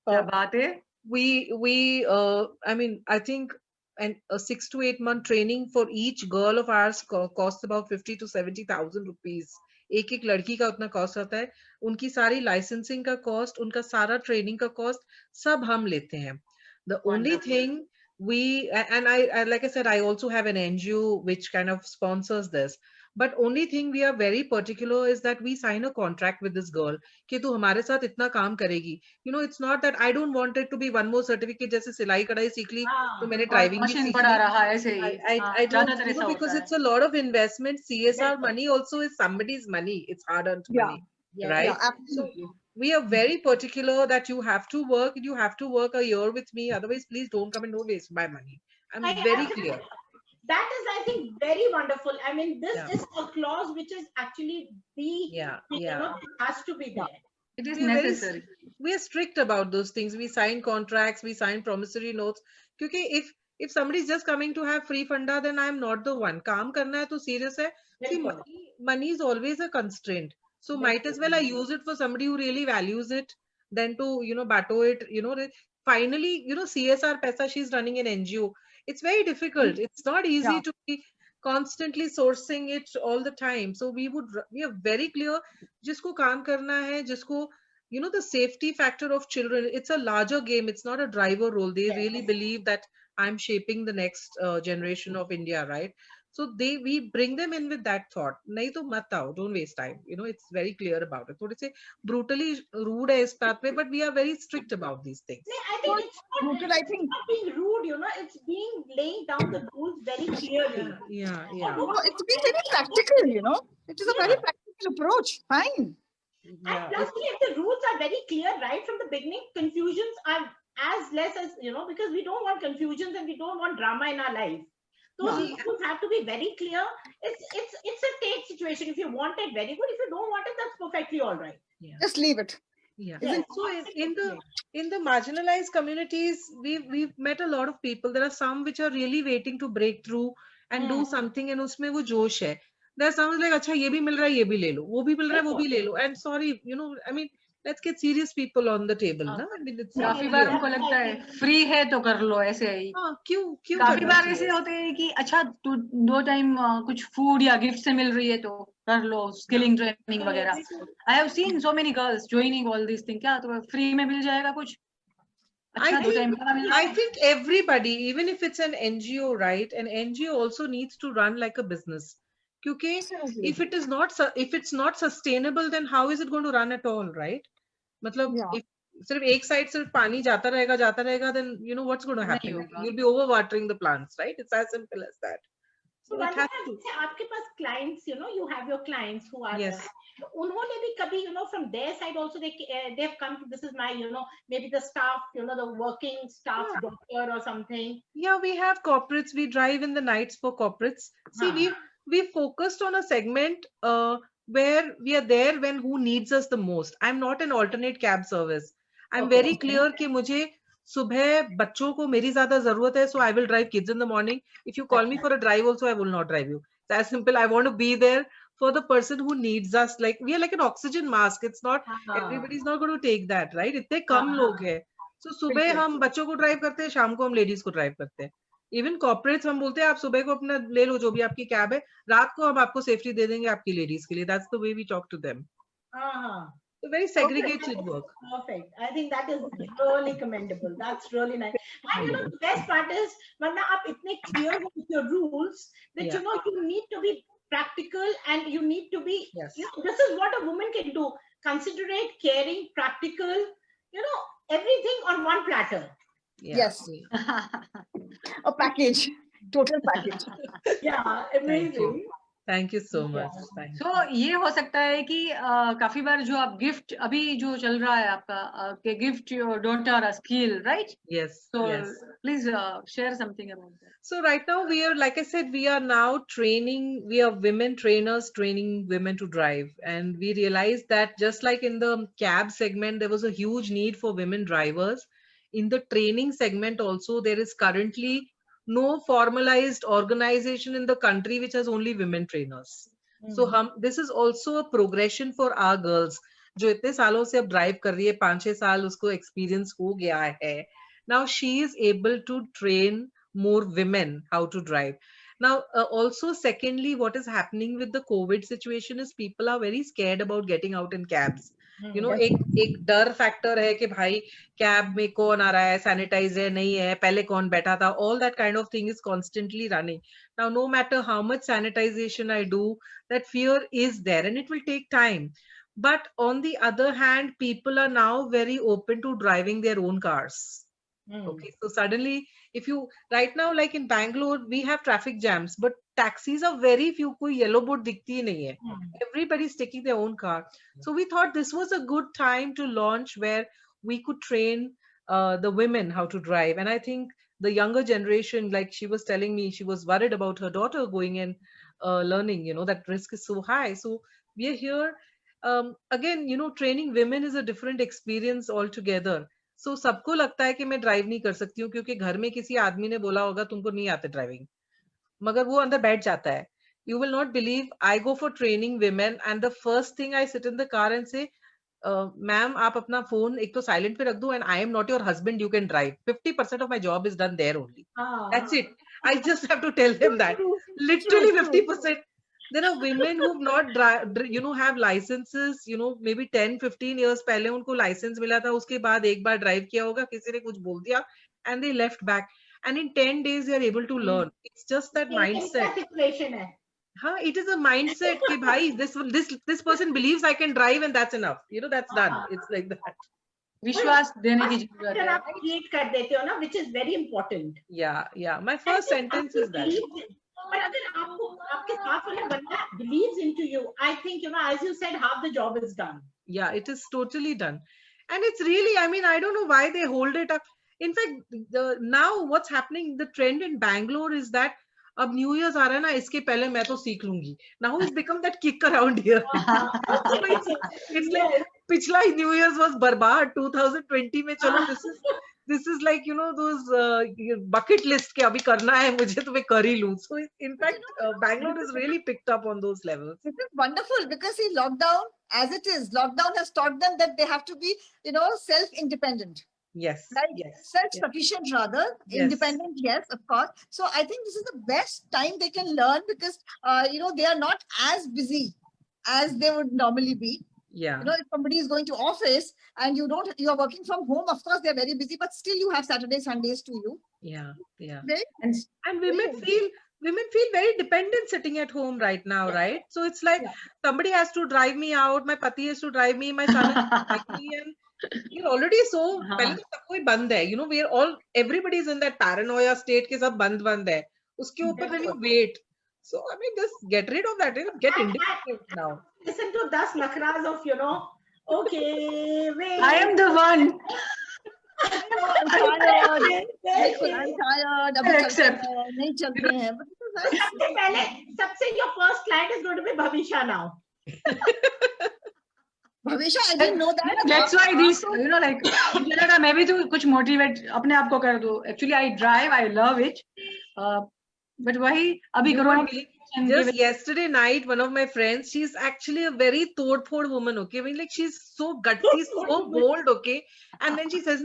क्या बात है. I mean, I think a 6 to 8 month training for each girl of ours costs about 50 to 70,000 rupees. एक लड़की का उतना कॉस्ट आता है. उनकी सारी लाइसेंसिंग का कॉस्ट, उनका सारा ट्रेनिंग का कॉस्ट सब हम लेते हैं. The only thing and I like I said, I also have an NGO which kind of sponsors this. But only thing we are very particular is that we sign a contract with this girl कि तू हमारे साथ इतना काम करेगी. It's not that I don't want it to be one more certificate जैसे सिलाई कढ़ाई सीख ली तो मैंने ड्राइविंग भी सीख पढ़ा रहा है ऐसे ही. I don't, because it's a lot of investment. CSR money also is somebody's money. It's hard-earned money, right? Yeah, absolutely. So we are very particular that you have to work a year with me. Otherwise, please don't come and don't waste my money. I'm very clear. That is, I think, very wonderful. I mean, this is a clause which is actually it has to be there. It is necessary. We are strict about those things. We sign contracts, we sign promissory notes. Because if somebody is just coming to have free funda, then I'm not the one. Kaam karna hai to serious hai. See, money is always a constraint. So might as well I use it for somebody who really values it than to, bato it, finally, CSR paisa, she's running an NGO. It's very difficult. It's not easy to be constantly sourcing it all the time. So we are very clear, jisko kaam karna hai, jisko, the safety factor of children, it's a larger game. It's not a driver role. They really believe that I'm shaping the next generation of India, right? So we bring them in with that thought. Nahi to mat aao, don't waste time. It's very clear about it. Thode se brutally rude hai is path pe, but we are very strict about these things. I think it's not being rude, it's being laying down the rules very clearly. Yeah. It's been very practical, It is a very practical approach. Fine. And plus, if the rules are very clear right from the beginning, confusions are as less as, because we don't want confusions and we don't want drama in our life. Those rules have to be very clear. It's a take situation. If you want it, very good. If you don't want it, that's perfectly all right. Yeah. Just leave it. Yeah. So in the marginalized communities, we've met a lot of people. There are some which are really waiting to break through and do something, and उसमें वो जोश है. There are some like अच्छा ये भी मिल रहा है, ये भी ले लो, वो भी मिल रहा है, वो भी ले लो. And sorry, I mean, let's get serious people on the table, ना? I mean, it's काफी बार उनको लगता है फ्री है तो कर लो ऐसे ही. क्यों काफी बार ऐसे होते हैं कि अच्छा तू 2 टाइम कुछ फूड या गिफ्ट से मिल रही है तो कर लो, स्किलिंग ट्रेनिंग वगैरह. I have seen so many girls joining all these things. क्या तो फ्री में मिल जाएगा कुछ? I think everybody, even if it's an NGO, right? An NGO also needs to run like a business. Because if it's not sustainable, then how is it going to run at all, right? मतलब if सिर्फ एक side सिर्फ पानी जाता रहेगा, then what's going to happen? You'll be overwatering the plants, right? It's as simple as that. So it has to. आपके पास clients, you have your clients who are yes. उन्होंने भी कभी, from their side also they've come to, this is my, maybe the staff, the working staff doctor or something. Yeah, we have corporates. We drive in the nights for corporates. See, we focused on a segment where we are there when who needs us the most. I'm not an alternate cab service. I'm very clear कि मुझे सुबह बच्चों को मेरी ज्यादा जरूरत है, so I will drive kids in the morning. If you call me for a drive also, I will not drive you. It's as simple. I want to be there for the person who needs us. Like we are like an oxygen mask. It's not everybody's not going to take that, right? इतने कम लोग हैं. So सुबह हम बच्चों को drive करते हैं, शाम को हम लेडीज को ड्राइव करते हैं. इवन कॉर्पोरेट्स हम बोलते हैं आप सुबह को अपना ले लो जो भी आपकी कैब है, रात को हम आपको सेफ्टी दे देंगे आपकी लेडीज के लिए. That's the way we talk to them. So very segregated work. Perfect. I think that is really commendable. That's really nice. And the best part is, Vandana, आप इतने clear with your rules that you need to be practical and you need to be. Yes. This is what a woman can do: considerate, caring, practical. everything on one platter. Yeah. Yes. A package, total package. Yeah, amazing. Thank you so much. Yeah. Thank you. So ये हो सकता है कि काफी बार जो आप gift अभी जो चल रहा है आपका कि gift your daughter a skill, right? Yes. So Yes. please share something about that. So right now we are, like I said, we are now training, we are women trainers training women to drive. And we realized that just like in the cab segment, there was a huge need for women drivers. In the training segment also, there is currently no formalized organization in the country which has only women trainers. So this is also a progression for our girls. जो इतने सालों से अब drive कर रही है, 5-6 साल उसको एक्सपीरियंस हो गया है. Now she is able to train more women how to drive. Now, also, secondly, what is happening with the COVID situation is people are very scared about getting out in cabs. You know, एक डर factor है कि भाई cab में कौन आ रहा है, sanitise है नहीं है, पहले कौन बैठा था, all that kind of thing is constantly running. Now, no matter how much sanitization I do, that fear is there and it will take time. But on the other hand, people are now very open to driving their own cars. Okay, so suddenly, if you right now, like in Bangalore, we have traffic jams, but taxis are very few. कोई yellow board दिखती ही नहीं है. Everybody's taking their own car. So we thought this was a good time to launch where we could train the women how to drive. And I think the younger generation, like she was telling me, she was worried about her daughter going and learning. You know, that risk is so high. So we are here. Again, you know, training women is a different experience altogether. So सबको लगता है कि मैं drive नहीं कर सकती हूँ क्योंकि घर में किसी आदमी ने बोला होगा तुमको नहीं आते ड्राइविंग, मगर वो अंदर बैठ जाता है. You will not believe, I go for training women and the first thing I sit in the car and say, ma'am, आप अपना फोन एक तो साइलेंट पे रख दो, and I am not your husband, you can drive. 50% of my job is done there only. That's it. I just have to tell them that. Literally 50%. There are women who've not have licenses, maybe 10-15 years पहले उनको licence मिला था, उसके बाद एक बार drive किया होगा, किसी ने कुछ बोल दिया, and they left back, and in 10 days they are able to learn. It's just that mindset. It is a mindset कि भाई this person believes I can drive and that's enough. That's done. It's like that. विश्वास देने की जरूरत है. आप create कर देते हो ना, which is very important. Yeah. My first sentence is that. But अगर आपके साथ वाला बंदा believes into you, I think, as you said, half the job is done. Yeah, it is totally done. And it's really, I don't know why they hold it up. In fact, now what's happening, the trend in Bangalore is that अब new years आ रहा है ना, इसके पहले मैं तो सीख लूंगी. Now it's become that kick around here. It's like पिछला न्यू ईयर्स was बर्बाद. 2020 में चलो this is like those bucket list के अभी करना है मुझे तो मैं कर ही लूं. So in fact Bangalore is really picked up on those levels. This is wonderful because see, lockdown as it is, lockdown has taught them that they have to be self-independent. Yes. Like yes. Self-sufficient rather. Yes. Independent, yes, of course. So I think this is the best time they can learn because they are not as busy as they would normally be. Yeah. If somebody is going to office and you are working from home, of course they're very busy, but still you have Saturdays, Sundays to you. Yeah. Right? And women feel very dependent sitting at home right now, right? So it's like somebody has to drive me out, my pati has to drive me, my son has to drive me, and you're already so पहले तो सब कोई बंद है. We are all, everybody is in that paranoia state कि सब बंद है. उसके ऊपर then you wait. So just get rid of that. Get independent now. Listen to 10 nakhras of okay, wait. I am the one. I'm tired. I'm tired. I accept. नहीं चलते हैं. सबसे पहले your first client is going to be Bhavisha now. Bhavisha, I didn't know that. That's why these, like, मैं भी तो कुछ motivate अपने आप को कर दो. Actually, I drive. I love it. But वही अभी करो. Just yesterday night, one of my friends, she's actually a very tod-phod woman, okay? She's so gutsy, so bold, okay? And then she tells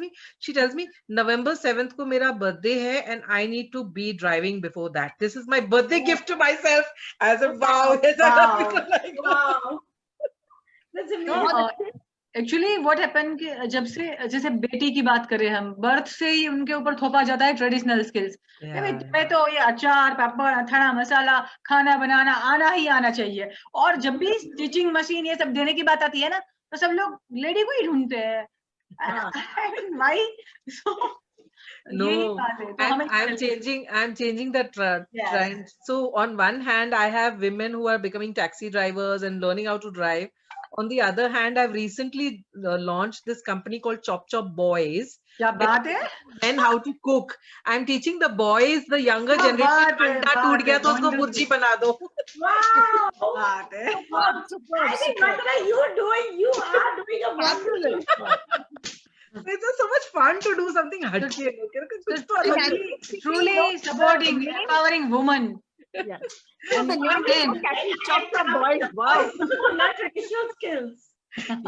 me, November 7th ko mera birthday hai and I need to be driving before that. This is my birthday gift to myself. As a wow. Wow. That's amazing. Actually what happen कि जब से जैसे बेटी की बात करें हम, birth से ही उनके ऊपर थोपा जाता है ट्रेडिशनल स्किल्स. मैं तो ये अचार, पापड़, अथाड़ा, मसाला, खाना बनाना आना ही आना चाहिए. और जब भी स्टिचिंग मशीन ये सब देने की बात आती है ना, तो सब लोग लेडी को ही ढूंढते हैं. And why? So No, यही बात है, तो हमें I'm changing the Yes. trend. So on one hand, I have women who are becoming taxi drivers and learning how to drive. On the other hand, I've recently launched this company called Chop Chop Boys. क्या बात है? Men how to cook. I'm teaching the boys, the younger क्या generation. बात है, अंडा बात टूट गया है, तो उसको wonderful. भुर्जी बना दो. Wow. बात है. I think Vandana, you are doing a wonderful job. It's just so much fun to do something हटके. कुछ तो अलग है. Truly supporting, empowering women. Yes. And the name is so catchy, Chop Chop Boys. Wow. Not traditional skills.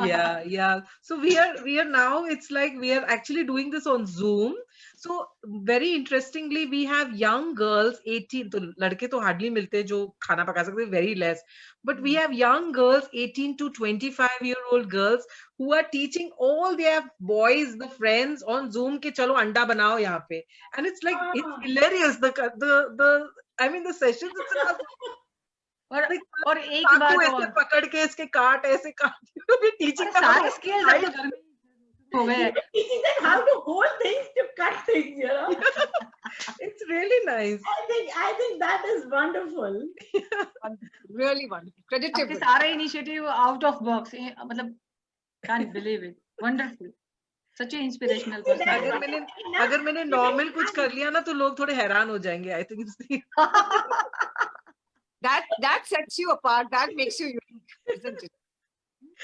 Yeah. So we are now, it's like we are actually doing this on Zoom. So very interestingly, we have young girls 18, तो लड़के तो hardly मिलते जो खाना पका सकते, very less, but we have young girls 18 to 25-year-old girls who are teaching all their boys, the friends on Zoom कि चलो अंडा बनाओ यहाँ पे, and it's like it's hilarious, the I mean the sessions, it's और एक चाकू बात ऐसे और, पकड़ के इसके काट ऐसे काट भी टीचिंग सारे skills अब तो घर में हो गए. Teaching them how to hold things, to cut things, you know. It's really nice. I think that is wonderful. Really wonderful. Credit to आपके you. सारे initiative out of box, मतलब can't believe it. Wonderful. Such an inspirational person. अगर मैंने normal कुछ कर लिया ना तो लोग थोड़े हैरान हो जाएंगे. I think That sets you apart. That makes you unique, isn't it?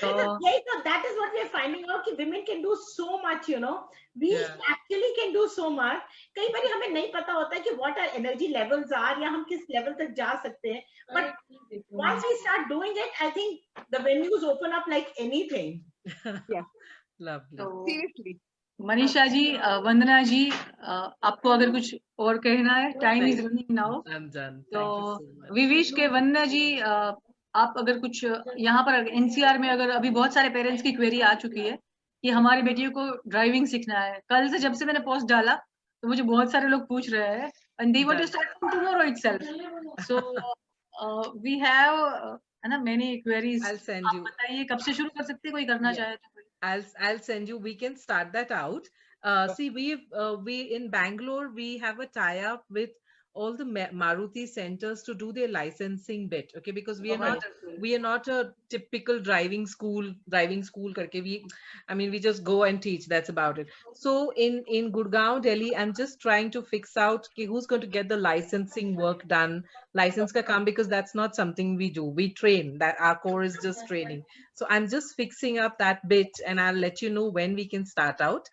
So, Yeah, so that is what we are finding out कि women can do so much, you know. We actually can do so much. कई बार हमें नहीं पता होता है कि what our energy levels are या हम किस level तक जा सकते हैं. But once we start doing it, I think the venues open up like anything. lovely. so Seriously. Manisha ji, वंदना जी, आपको अगर कुछ और कहना है, time is running now. I'm done. तो Thank you so much. We wish के वंदना जी, आप अगर कुछ यहाँ पर एनसीआर में, अगर अभी बहुत सारे पेरेंट्स की क्वेरी आ चुकी है कि हमारी बेटियों को ड्राइविंग सीखना है. कल से जब से मैंने पोस्ट डाला तो मुझे बहुत सारे लोग पूछ रहे हैं, and they want to start from tomorrow itself. So we have है ना मेनी क्वेरीज. I'll send आप you. बताइए कब से शुरू कर सकते हैं, कोई करना चाहे तो. I'll send you. We can start that out. See, we in Bangalore we have a tie-up with all the Maruti centers to do their licensing bit. Okay, because we are not a typical driving school करके. We just go and teach. That's about it. So in Gurgaon, Delhi, I'm just trying to fix out who's going to get the licensing work done. License ka kaam, because that's not something we do. We train. That our core is just training. So I'm just fixing up that bit, and I'll let you know when we can start out.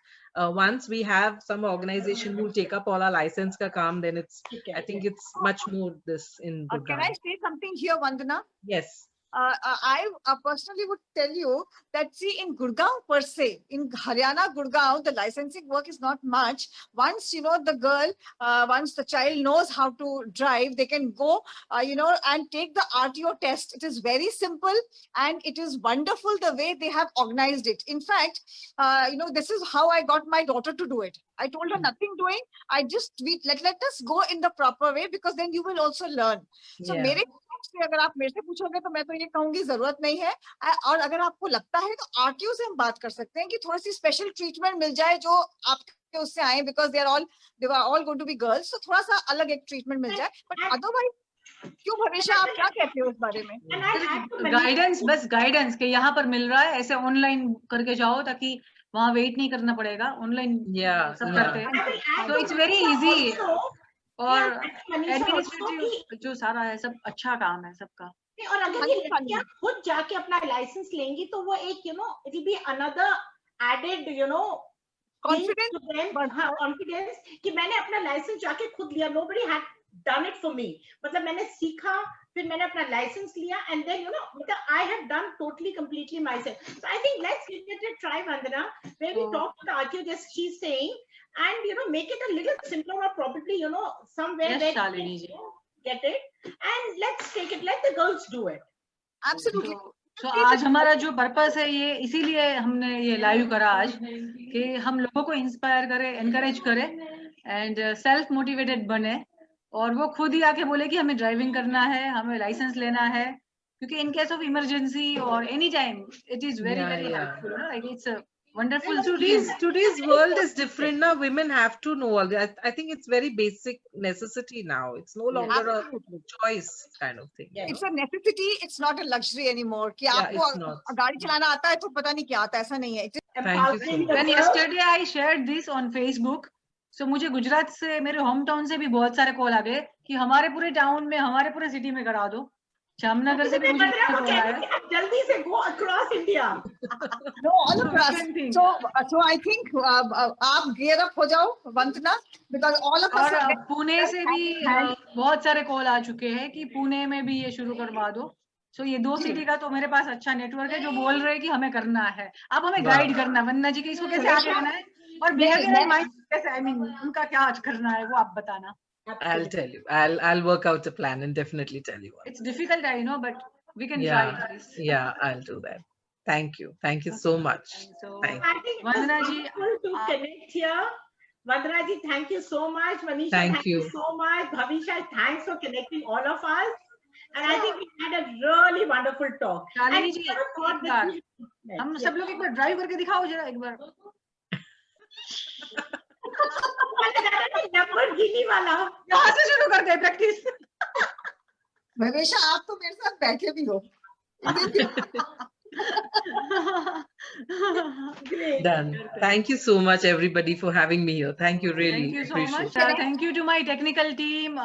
Once we have some organization who will take up all our license ka kaam, then I think it's much more this in Gurgaon. Can I say something here, Vandana? Yes. I personally would tell you that, see, in Gurgaon per se, in Haryana, Gurgaon, the licensing work is not much. Once, the girl, once the child knows how to drive, they can go, and take the RTO test. It is very simple, and it is wonderful the way they have organized it. In fact, this is how I got my daughter to do it. I told her nothing doing. Let us go in the proper way, because then you will also learn. So, मेरे से अगर आप मेरे से पूछोगे तो मैं तो ये कहूंगी जरूरत नहीं है. और अगर आपको लगता है तो आरटीओ से हम बात कर सकते हैं कि थोड़ी सी स्पेशल ट्रीटमेंट मिल जाए जो आपके उससे आए, because they are all going to be girls, तो थोड़ा सा अलग एक ट्रीटमेंट मिल जाए. बट अदरवाइज क्यों भविष्य, आप क्या कहते हो इस बारे में? गाइडेंस, बस गाइडेंस के यहाँ पर मिल रहा है, ऐसे ऑनलाइन करके जाओ ताकि वहाँ वेट नहीं करना पड़ेगा. ऑनलाइन सब करते हैं, तो इट्स वेरी इजी. और एडमिनिस्ट्रेटिव जो सारा है सब अच्छा काम है सबका. और अगर ये लड़कियां खुद जाके अपना लाइसेंस लेंगी तो वो एक it will be another added confidence कि मैंने अपना लाइसेंस जाके खुद लिया. Nobody had done it for me. मतलब मैंने सीखा, फिर मैंने अपना लाइसेंस लिया, एंड देन मतलब I have done totally completely my self. So I think let's give it a try, Vandana, where we talk to the RTO, just she's saying, and make it a little simpler, or probably somewhere yes, where Shalini ji. Get it, and let's take it, let the girls do it. Absolutely. So आज हमारा जो purpose है, ये इसीलिए हमने ये live करा आज कि हम लोगों को इंस्पायर करें, एनकरेज करें, एंड सेल्फ मोटिवेटेड बने, और वो खुद ही आके बोले कि हमें ड्राइविंग करना है, हमें लाइसेंस लेना है, क्योंकि इन केस ऑफ इमरजेंसी और any time it is very very helpful. Like it's wonderful skills. Today's world is different now. Women have to know all that. I think it's very basic necessity now. It's no longer Absolutely. a choice kind of thing. Yes. It's a necessity. It's not a luxury anymore. कि Yeah, आपको it's not. गाड़ी चलाना आता है तो पता नहीं क्या आता है, ऐसा नहीं है. Thank you so Empowering much. the When girls. yesterday I shared this on Facebook, so मुझे गुजरात से, मेरे होम टाउन से भी बहुत सारे कॉल आ गए कि हमारे पूरे टाउन में, हमारे पूरे सिटी में करा दो. जामनगर से भी मुझे कॉल आया. जल्दी से go across India. No, all across. Same thing. So I think आप gear up हो जाओ, वंदना, because all of us और are पुणे से भी बहुत सारे कॉल आ चुके हैं कि पुणे में भी ये शुरू करवा दो. सो ये 2 सिटी का तो मेरे पास अच्छा नेटवर्क है जो बोल रहे हैं कि हमें करना है. आप हमें वाह. गाइड करना, वंदना जी, कि इसको कैसे आगे करना है और बिहेवियरल माइंड कैसे, आई मीन उनका क्या करना है वो आप बताना. I'll tell you. I'll work out a plan and definitely tell you. It's difficult, I know, but we can try Yeah, at least. yeah, I'll do that. Thank you. Thank you so much. So Thank I think it was Vandana ji, wonderful to connect here. Vandana ji, thank you so much. Manisha, Thank thank you you. so much. Bhavisha, thanks for connecting all of us. And I think we had a really wonderful talk. Shalini I ji, never thought एक that bar we- हम Yes. सब लोग एक बार drive करके दिखाओ जरा एक बार. Lamborghini वाला. यहाँ से शुरू करते हैं प्रैक्टिस. भवेशा, आप तो मेरे साथ बैठे भी हो. Great. Done. Thank you so much, everybody, for having me here. Thank you. Really Thank you so appreciate much. it. Thank you to my technical team.